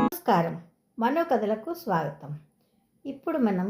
నమస్కారం. మనోకథలకు స్వాగతం. ఇప్పుడు మనం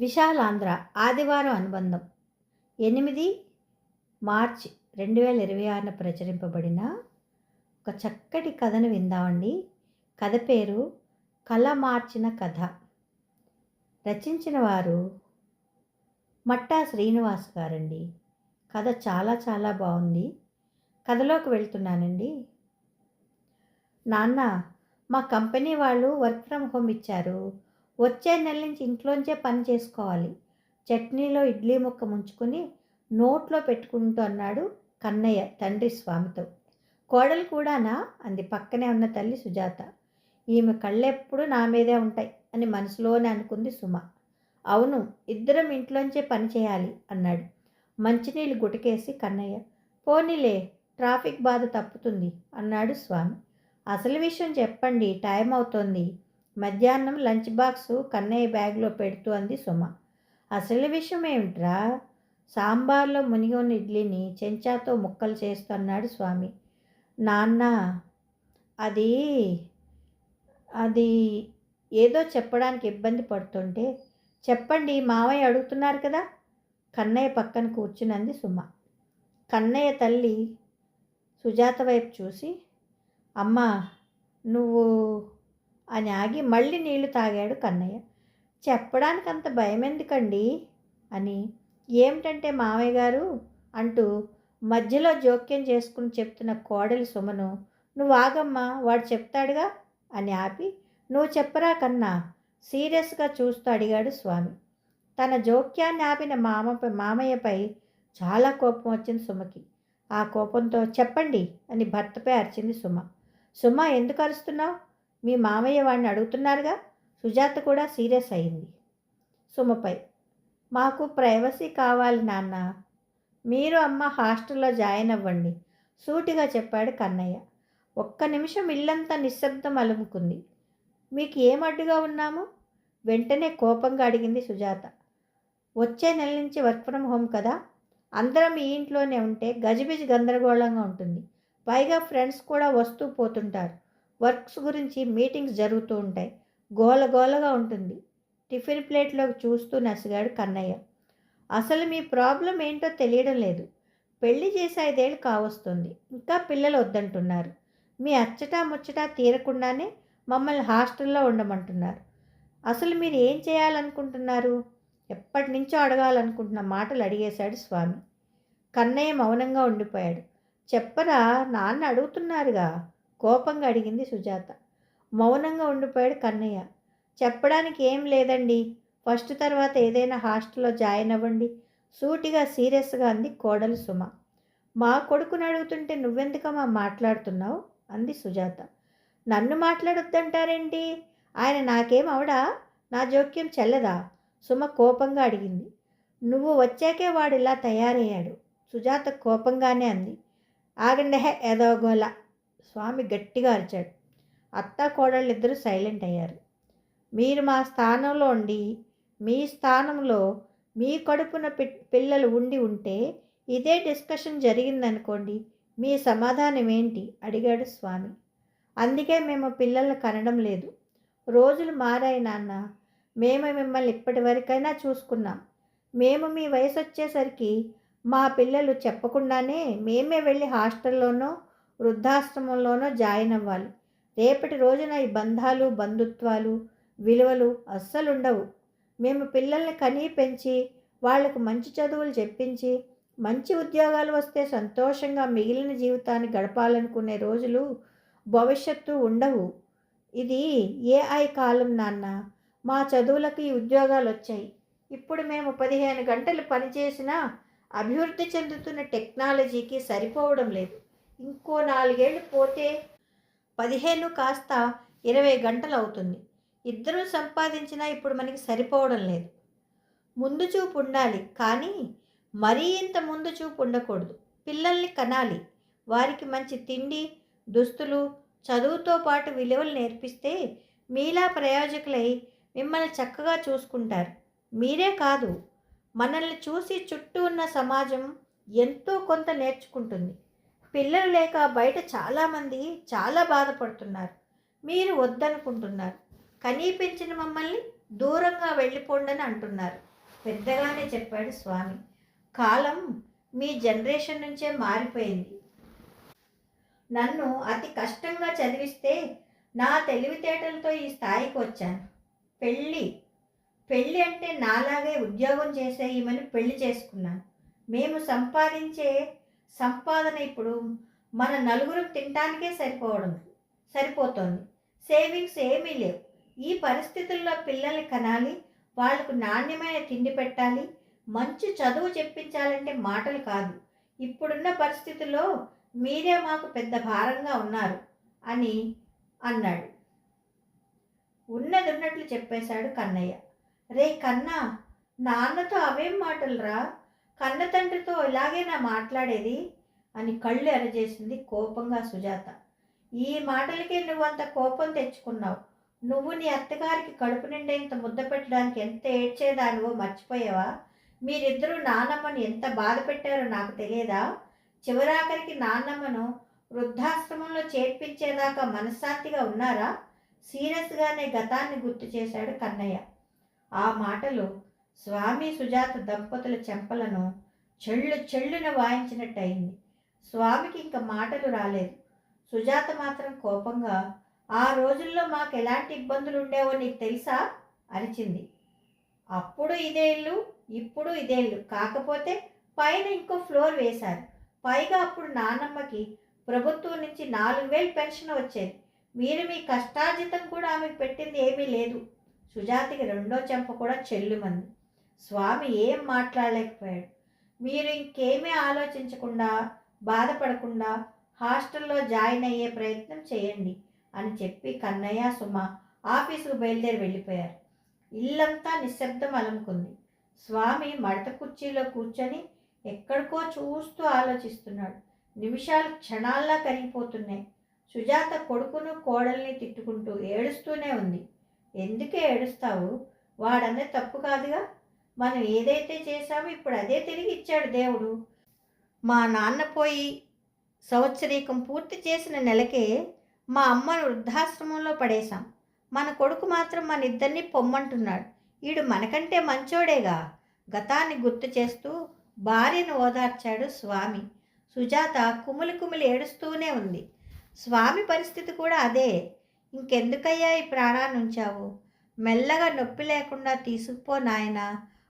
విశాలాంధ్ర ఆదివారం అనుబంధం 8 మార్చి 2026న ప్రచురింపబడిన ఒక చక్కటి కథను విందామండి. కథ పేరు కల మార్చిన కథ. రచించిన వారు మట్టా శ్రీనివాస్ గారండి. కథ చాలా చాలా బాగుంది. కథలోకి వెళ్తున్నానండి. నాన్న, మా కంపెనీ వాళ్ళు వర్క్ ఫ్రమ్ హోమ్ ఇచ్చారు. వచ్చే నెల నుంచి ఇంట్లోంచే పని చేసుకోవాలి. చట్నీలో ఇడ్లీ ముక్క ముంచుకొని నోట్లో పెట్టుకుంటూ అన్నాడు కన్నయ్య తండ్రి స్వామితో. కోడలు కూడానా అంది పక్కనే ఉన్న తల్లి సుజాత. ఈమె కళ్ళెప్పుడు నా మీదే ఉంటాయి అని మనసులోనే అనుకుంది సుమ. అవును, ఇద్దరం ఇంట్లోంచే పని చేయాలి అన్నాడు మంచినీళ్ళు గుటకేసి కన్నయ్య. పోనీలే, ట్రాఫిక్ బాధ తప్పుతుంది అన్నాడు స్వామి. అసలు విషయం చెప్పండి, టైం అవుతోంది. మధ్యాహ్నం లంచ్ బాక్సు కన్నయ్య బ్యాగ్లో పెడుతూ అంది సుమ. అసలు విషయం ఏమిట్రా? సాంబార్లో మునిగి ఉన్న ఇడ్లీని చెంచాతో ముక్కలు చేస్తున్నాడు స్వామి. నాన్న, అది అది ఏదో చెప్పడానికి ఇబ్బంది పడుతుంటే చెప్పండి, మావయ్య అడుగుతున్నారు కదా. కన్నయ్య పక్కన కూర్చునంది సుమ. కన్నయ్య తల్లి సుజాత వైపు చూసి, అమ్మా నువ్వు అని ఆగి మళ్ళీ నీళ్లు తాగాడు కన్నయ్య. చెప్పడానికి అంత భయం ఎందుకండి అని. ఏమిటంటే మామయ్య గారు అంటూ మధ్యలో జోక్యం చేసుకుని చెప్తున్న కోడలి సుమను, నువ్వు ఆగమ్మా, వాడు చెప్తాడుగా అని ఆపి, నువ్వు చెప్పరా కన్నా సీరియస్గా చూస్తూ అడిగాడు స్వామి. తన జోక్యాన్ని ఆపిన మామయ్యపై చాలా కోపం వచ్చింది సుమకి. ఆ కోపంతో చెప్పండి అని భర్తపై అరిచింది సుమ. సుమ, ఎందుకు అరుస్తున్నావు? మీ మామయ్య వాడిని అడుగుతున్నారుగా. సుజాత కూడా సీరియస్ అయింది సుమపై. మాకు ప్రైవసీ కావాలి నాన్న, మీరు అమ్మ హాస్టల్లో జాయిన్ అవ్వండి సూటిగా చెప్పాడు కన్నయ్య. ఒక్క నిమిషం ఇల్లంతా నిశ్శబ్దం అలుముకుంది. మీకు ఏమడ్డుగా ఉన్నాము? వెంటనే కోపంగా అడిగింది సుజాత. వచ్చే నెల నుంచి వర్క్ ఫ్రమ్ హోమ్ కదా, అందరం ఈ ఇంట్లోనే ఉంటే గజిబిజి గందరగోళంగా ఉంటుంది. పైగా ఫ్రెండ్స్ కూడా వస్తూ పోతుంటారు. వర్క్స్ గురించి మీటింగ్స్ జరుగుతూ ఉంటాయి. గోలగోలగా ఉంటుంది. టిఫిన్ ప్లేట్లోకి చూస్తూ నసిగాడు కన్నయ్య. అసలు మీ ప్రాబ్లం ఏంటో తెలియడం లేదు. పెళ్లి చేసి 5 ఏళ్ళు కావస్తుంది, ఇంకా పిల్లలు వద్దంటున్నారు. మీ అచ్చటా ముచ్చటా తీరకుండానే మమ్మల్ని హాస్టల్లో ఉండమంటున్నారు. అసలు మీరు ఏం చేయాలనుకుంటున్నారు? ఎప్పటి నుంచో అడగాలనుకుంటున్న మాటలు అడిగేశాడు స్వామి. కన్నయ్య మౌనంగా ఉండిపోయాడు. చెప్పరా, నాన్న అడుగుతున్నారుగా, కోపంగా అడిగింది సుజాత. మౌనంగా ఉండిపోయాడు కన్నయ్య. చెప్పడానికి ఏం లేదండి, ఫస్ట్ తర్వాత ఏదైనా హాస్టల్లో జాయిన్ అవ్వండి సూటిగా సీరియస్గా అంది కోడలు సుమ. మా కొడుకుని అడుగుతుంటే నువ్వెందుకమ్మా మాట్లాడుతున్నావు అంది సుజాత. నన్ను మాట్లాడొద్దంటారేంటి? ఆయన నాకేం అవడా? నా జోక్యం చెల్లదా? సుమ కోపంగా అడిగింది. నువ్వు వచ్చాకే వాడు ఇలా తయారయ్యాడు సుజాత కోపంగానే అంది. ఆగండి హే ఎదోగోల, స్వామి గట్టిగా అరిచాడు. అత్తా కోడళ్ళిద్దరూ సైలెంట్ అయ్యారు. మీరు మా స్థానంలో ఉండి మీ స్థానంలో మీ కడుపున పిల్లలు ఉంటే ఇదే డిస్కషన్ జరిగిందనుకోండి, మీ సమాధానం ఏంటి అడిగాడు స్వామి. అందుకే మేము పిల్లల్ని కనడం లేదు. రోజులు మారాయి నాన్న, మేము మిమ్మల్ని ఇప్పటి వరకైనా చూసుకున్నాం. మేము మీ వయసు వచ్చేసరికి మా పిల్లలు చెప్పకుండానే మేమే వెళ్ళి హాస్టల్లోనో వృద్ధాశ్రమంలోనో జాయిన్ అవ్వాలి. రేపటి రోజున ఈ బంధాలు బంధుత్వాలు విలువలు అస్సలుండవు. మేము పిల్లల్ని కనీ పెంచి వాళ్లకు మంచి చదువులు చెప్పించి మంచి ఉద్యోగాలు వస్తే సంతోషంగా మిగిలిన జీవితాన్ని గడపాలనుకునే రోజులు భవిష్యత్తు ఉండవు. ఇది ఏఐ కాలం నాన్న. మా చదువులకు ఈ ఉద్యోగాలు వచ్చాయి. ఇప్పుడు మేము 15 గంటలు పనిచేసినా అభివృద్ధి చెందుతున్న టెక్నాలజీకి సరిపోవడం లేదు. ఇంకో 4 ఏళ్ళు పోతే 15 కాస్త 20 గంటలు అవుతుంది. ఇద్దరూ సంపాదించినా ఇప్పుడు మనకి సరిపోవడం లేదు. ముందు చూపు ఉండాలి, కానీ మరీ ఇంత ముందు చూపు ఉండకూడదు. పిల్లల్ని కనాలి, వారికి మంచి తిండి దుస్తులు చదువుతో పాటు విలువలు నేర్పిస్తే మీలా ప్రయోజకులై మిమ్మల్ని చక్కగా చూసుకుంటారు. మీరే కాదు, మనల్ని చూసి చుట్టూ ఉన్న సమాజం ఎంతో కొంత నేర్చుకుంటుంది. పిల్లలు లేక బయట చాలామంది చాలా బాధపడుతున్నారు. మీరు వద్దనుకుంటున్నారు. కనీ పెంచిన మమ్మల్ని దూరంగా వెళ్ళిపోండని అంటున్నారు. పెద్దగానే చెప్పాడు స్వామి. కాలం మీ జనరేషన్ నుంచే మారిపోయింది. నన్ను అతి కష్టంగా చదివిస్తే నా తెలివితేటలతో ఈ స్థాయికి వచ్చాను. పెళ్ళి పెళ్ళి అంటే నాలాగే ఉద్యోగం చేసే ఈమెను పెళ్లి చేసుకున్నాను. మేము సంపాదించే సంపాదన ఇప్పుడు మన నలుగురు తినటానికే సరిపోతోంది. సేవింగ్స్ ఏమీ లేవు. ఈ పరిస్థితుల్లో పిల్లల్ని కనాలి, వాళ్లకు నాణ్యమైన తిండి పెట్టాలి, మంచి చదువు చెప్పించాలంటే మాటలు కాదు. ఇప్పుడున్న పరిస్థితుల్లో మీరే మాకు పెద్ద భారంగా ఉన్నారు అని అన్నాడు. ఉన్నదున్నట్లు చెప్పేశాడు కన్నయ్య. రే కన్నా, నాన్నతో అవేం మాటలురా, కన్న తండ్రితో ఇలాగేనా మాట్లాడేది అని కళ్ళు ఎరజేసింది కోపంగా సుజాత. ఈ మాటలకే నువ్వంత కోపం తెచ్చుకున్నావు. నువ్వు నీ అత్తగారికి కడుపు నిండా ఇంత ముద్ద పెట్టడానికి ఎంత ఏడ్చేదానివో మర్చిపోయావా? మీరిద్దరూ నాన్నమ్మని ఎంత బాధ పెట్టారో నాకు తెలియదా? చివరాఖరికి నాన్నమ్మను వృద్ధాశ్రమంలో చేర్పించేదాకా మనశ్శాంతిగా ఉన్నారా? సీరియస్గానే గతాన్ని గుర్తు చేశాడు కన్నయ్య. ఆ మాటలు స్వామి సుజాత దంపతుల చెంపలను చెళ్ళున వాయించినట్టయింది. స్వామికి ఇంక మాటలు రాలేదు. సుజాత మాత్రం కోపంగా, ఆ రోజుల్లో మాకు ఎలాంటి ఇబ్బందులు ఉండేవో నీకు తెలుసా అరిచింది. అప్పుడు ఇదే ఇల్లు, ఇప్పుడు ఇదే ఇల్లు, కాకపోతే పైన ఇంకో ఫ్లోర్ వేశారు. పైగా అప్పుడు నాన్నమ్మకి ప్రభుత్వం నుంచి 4,000 పెన్షన్ వచ్చేది. మీరు మీ కష్టార్జితం కూడా ఆమెకు పెట్టింది ఏమీ లేదు. సుజాతకి రెండో చెంప కూడా చెల్లుమంది. స్వామి ఏం మాట్లాడలేకపోయాడు. మీరు ఇంకేమీ ఆలోచించకుండా, బాధపడకుండా హాస్టల్లో జాయిన్ అయ్యే ప్రయత్నం చేయండి అని చెప్పి కన్నయ్య సుమ ఆఫీసుకు బయలుదేరి వెళ్ళిపోయారు. ఇల్లంతా నిశ్శబ్దం అలుముకుంది. స్వామి మడత కుర్చీలో కూర్చొని ఎక్కడికో చూస్తూ ఆలోచిస్తున్నాడు. నిమిషాలు క్షణాల్లా కరిగిపోతున్నాయి. సుజాత కొడుకును కోడల్ని తిట్టుకుంటూ ఏడుస్తూనే ఉంది. ఎందుకే ఏడుస్తావు? వాడన్నది తప్పు కాదుగా. మనం ఏదైతే చేశామో ఇప్పుడు అదే తిరిగి ఇచ్చాడు దేవుడు. మా నాన్న పోయి సంవత్సరీకం పూర్తి చేసిన నెలకే మా అమ్మను వృద్ధాశ్రమంలో పడేశాం. మన కొడుకు మాత్రం మన ఇద్దరిని పొమ్మంటున్నాడు. ఈడు మనకంటే మంచోడేగా. గతాన్ని గుర్తు చేస్తూ భార్యను ఓదార్చాడు స్వామి. సుజాత కుమిలి ఏడుస్తూనే ఉంది. స్వామి పరిస్థితి కూడా అదే. ఇంకెందుకయ్యా ఈ ప్రాణాన్ని ఉంచావు? మెల్లగా నొప్పి లేకుండా తీసుకుపో నాయనా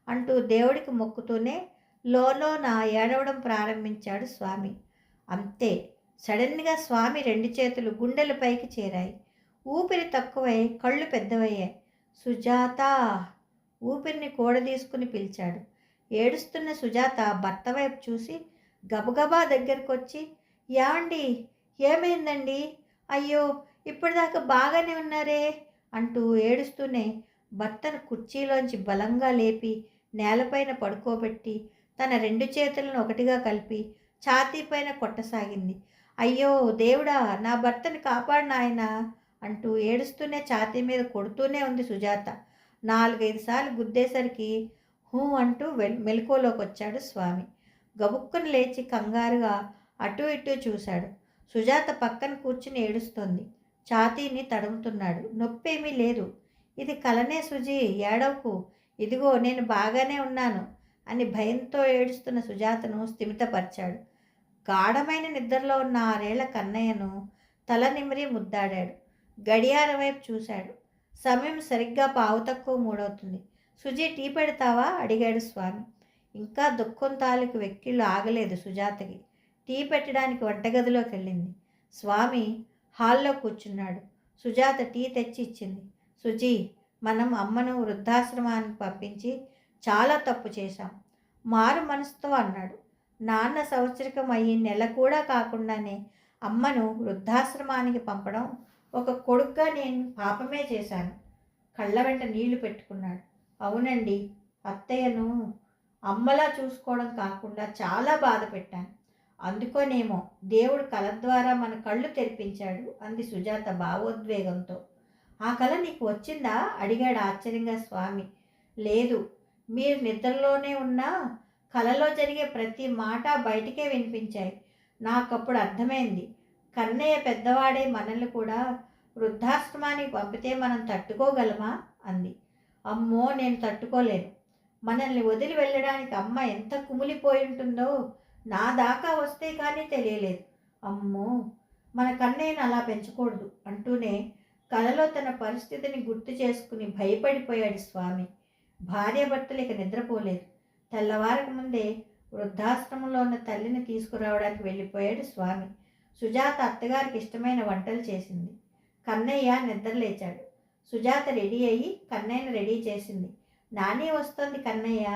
అంటూ దేవుడికి మొక్కుతూనే లోలోన ఏడవడం ప్రారంభించాడు స్వామి. అంతే, సడన్గా స్వామి 2 చేతులు గుండెల పైకి చేరాయి. ఊపిరి తక్కువై కళ్ళు పెద్దవయ్యాయి. సుజాత ఊపిరిని కూడదీసుకుని పిలిచాడు. ఏడుస్తున్న సుజాత భర్త వైపు చూసి గబగబా దగ్గరకొచ్చి, ఏమండి, ఏమైందండి? అయ్యో, ఇప్పటిదాకా బాగానే ఉన్నారే అంటూ ఏడుస్తూనే భర్తను కుర్చీలోంచి బలంగా లేపి నేలపైన పడుకోబెట్టి తన 2 చేతులను ఒకటిగా కలిపి ఛాతీపైన కొట్టసాగింది. అయ్యో దేవుడా, నా భర్తని కాపాడు నాయనా అంటూ ఏడుస్తూనే ఛాతీ మీద కొడుతూనే ఉంది సుజాత. 4-5 సార్లు గుద్దేసరికి హూ అంటూ మెలకువలోకి వచ్చాడు స్వామి. గబుక్కుని లేచి కంగారుగా అటు ఇటు చూశాడు. సుజాత పక్కన కూర్చుని ఏడుస్తోంది. ఛాతీని తడుముతున్నాడు. నొప్పేమీ లేదు. ఇది కలనే సుజీ, ఏడవకు, ఇదిగో నేను బాగానే ఉన్నాను అని భయంతో ఏడుస్తున్న సుజాతను స్థిమితపరిచాడు. గాఢమైన నిద్రలో ఉన్న 6 ఏళ్ల కన్నయ్యను తల నిమిరి ముద్దాడాడు. గడియారం వైపు చూశాడు. సమయం సరిగ్గా 2:15 అవుతుంది. సుజీ, టీ పెడతావా అడిగాడు స్వామి. ఇంకా దుఃఖం తాలూకు వెక్కిళ్ళు ఆగలేదు సుజాతకి. టీ పెట్టడానికి వంటగదిలోకి వెళ్ళింది. స్వామి హాల్లో కూర్చున్నాడు. సుజాత టీ తెచ్చి ఇచ్చింది. సుజీ, మనం అమ్మను వృద్ధాశ్రమానికి పంపించి చాలా తప్పు చేశాం. మారు మనసుతో అన్నాడు. నాన్న సంవత్సరికం అయ్యి నెల కూడా కాకుండానే అమ్మను వృద్ధాశ్రమానికి పంపడం ఒక కొడుగ్గా నేను పాపమే చేశాను. కళ్ళ వెంట నీళ్లు పెట్టుకున్నాడు. అవునండి, అత్తయ్యను అమ్మలా చూసుకోవడం కాకుండా చాలా బాధ పెట్టాను. అందుకోనేమో దేవుడు కళ ద్వారా మన కళ్ళు తెరిపించాడు అంది సుజాత భావోద్వేగంతో. ఆ కళ నీకు వచ్చిందా అడిగాడు ఆశ్చర్యంగా స్వామి. లేదు, మీరు నిద్రలోనే ఉన్నా కలలో జరిగే ప్రతి మాట బయటికే వినిపించాయి. నాకప్పుడు అర్థమైంది, కన్నయ్య పెద్దవాడే మనల్ని కూడా వృద్ధాశ్రమానికి పంపితే మనం తట్టుకోగలమా అంది. అమ్మో, నేను తట్టుకోలేను. మనల్ని వదిలి వెళ్ళడానికి అమ్మ ఎంత కుమిలిపోయి ఉంటుందో నా దాకా వస్తే కానీ తెలియలేదు. అమ్మో, మన కన్నయ్యను అలా పెంచకూడదు అంటూనే కలలో తన పరిస్థితిని గుర్తు చేసుకుని భయపడిపోయాడు స్వామి. భార్యాభర్తలు ఇక నిద్రపోలేదు. తెల్లవారక ముందే వృద్ధాశ్రమంలో ఉన్న తల్లిని తీసుకురావడానికి వెళ్ళిపోయాడు స్వామి. సుజాత అత్తగారికి ఇష్టమైన వంటలు చేసింది. కన్నయ్య నిద్రలేచాడు. సుజాత రెడీ అయ్యి కన్నయ్యను రెడీ చేసింది. నాని వస్తోంది కన్నయ్య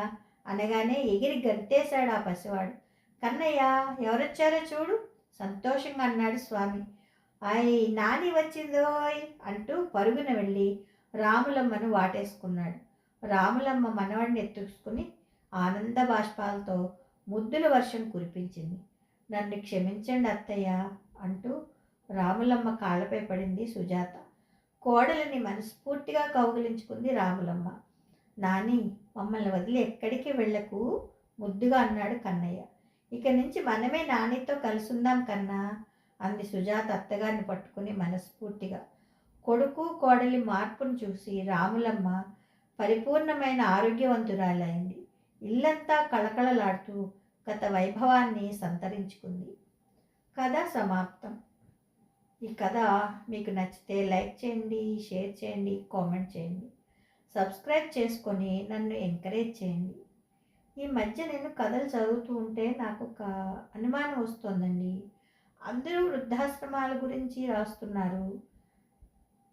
అనగానే ఎగిరి గంతేశాడు ఆ పసివాడు. కన్నయ్య, ఎవరొచ్చారో చూడు సంతోషంగా అన్నాడు స్వామి. అయ్, నాని వచ్చిందోయ్ అంటూ పరుగున వెళ్ళి రాములమ్మను వాటేసుకున్నాడు. రాములమ్మ మనవడిని ఎత్తుకుని ఆనంద బాష్పాలతో ముద్దుల వర్షం కురిపించింది. నన్ను క్షమించండి అత్తయ్య అంటూ రాములమ్మ కాళ్ళపై పడింది సుజాత. కోడలిని మనస్ఫూర్తిగా కౌగిలించుకుంది రాములమ్మ. నాని, మమ్మల్ని వదిలి ఎక్కడికి వెళ్ళకు ముద్దుగా అన్నాడు కన్నయ్య. ఇక నుంచి మనమే నానితో కలుసుందాం కన్నా అంది సుజాత అత్తగారిని పట్టుకుని మనస్ఫూర్తిగా. కొడుకు కోడలి మార్పును చూసి రాములమ్మ పరిపూర్ణమైన ఆరోగ్యవంతురాలైంది. ఇల్లంతా కళకళలాడుతూ గత వైభవాన్ని సంతరించుకుంది. కథ సమాప్తం. ఈ కథ మీకు నచ్చితే లైక్ చేయండి, షేర్ చేయండి, కామెంట్ చేయండి, సబ్స్క్రైబ్ చేసుకొని నన్ను ఎంకరేజ్ చేయండి. ఈ మధ్య నేను కథలు చదువుతూ ఉంటే నాకు ఒక అనుమానం వస్తుందండి. అందరూ వృద్ధాశ్రమాల గురించి రాస్తున్నారు,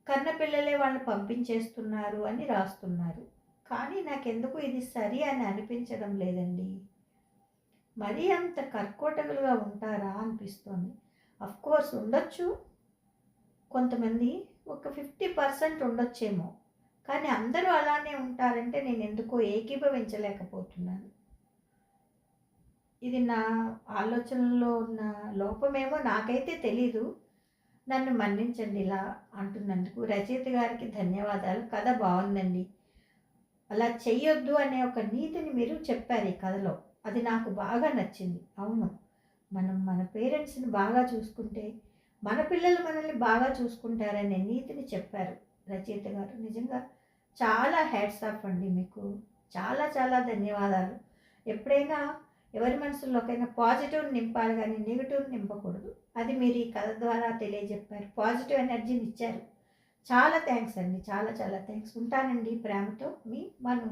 కన్నపిల్లలే వాళ్ళని పంపించేస్తున్నారు అని రాస్తున్నారు. కానీ నాకెందుకు ఇది సరి అని అనిపించడం లేదండి. మరీ అంత కర్కోటకులుగా ఉంటారా అనిపిస్తోంది. అఫ్కోర్స్ ఉండొచ్చు, కొంతమంది ఒక 50% ఉండొచ్చేమో, కానీ అందరూ అలానే ఉంటారంటే నేను ఎందుకో ఏకీభవించలేకపోతున్నాను. ఇది నా ఆలోచనలో ఉన్న లోపమేమో నాకైతే తెలీదు. నన్ను మన్నించండి ఇలా అంటున్నందుకు. రచయిత గారికి ధన్యవాదాలు. కథ బాగుందండి. అలా చెయ్యొద్దు అనే ఒక నీతిని మీరు చెప్పారు ఈ కథలో. అది నాకు బాగా నచ్చింది. అవును, మనం మన పేరెంట్స్ని బాగా చూసుకుంటే మన పిల్లలు మనల్ని బాగా చూసుకుంటారనే నీతిని చెప్పారు రచయిత గారు. నిజంగా చాలా హ్యాట్స్ ఆఫ్ అండి మీకు. చాలా చాలా ధన్యవాదాలు. ఎప్పుడైనా ఎవరి మనసుల్లోకైనా పాజిటివ్ నింపాలి కానీ నెగిటివ్ నింపకూడదు. అది మీరు ఈ కథ ద్వారా తెలియజెప్పారు. పాజిటివ్ ఎనర్జీని ఇచ్చారు. చాలా థ్యాంక్స్ అండి. చాలా చాలా థ్యాంక్స్. ఉంటానండి. ప్రేమతో మీ మను.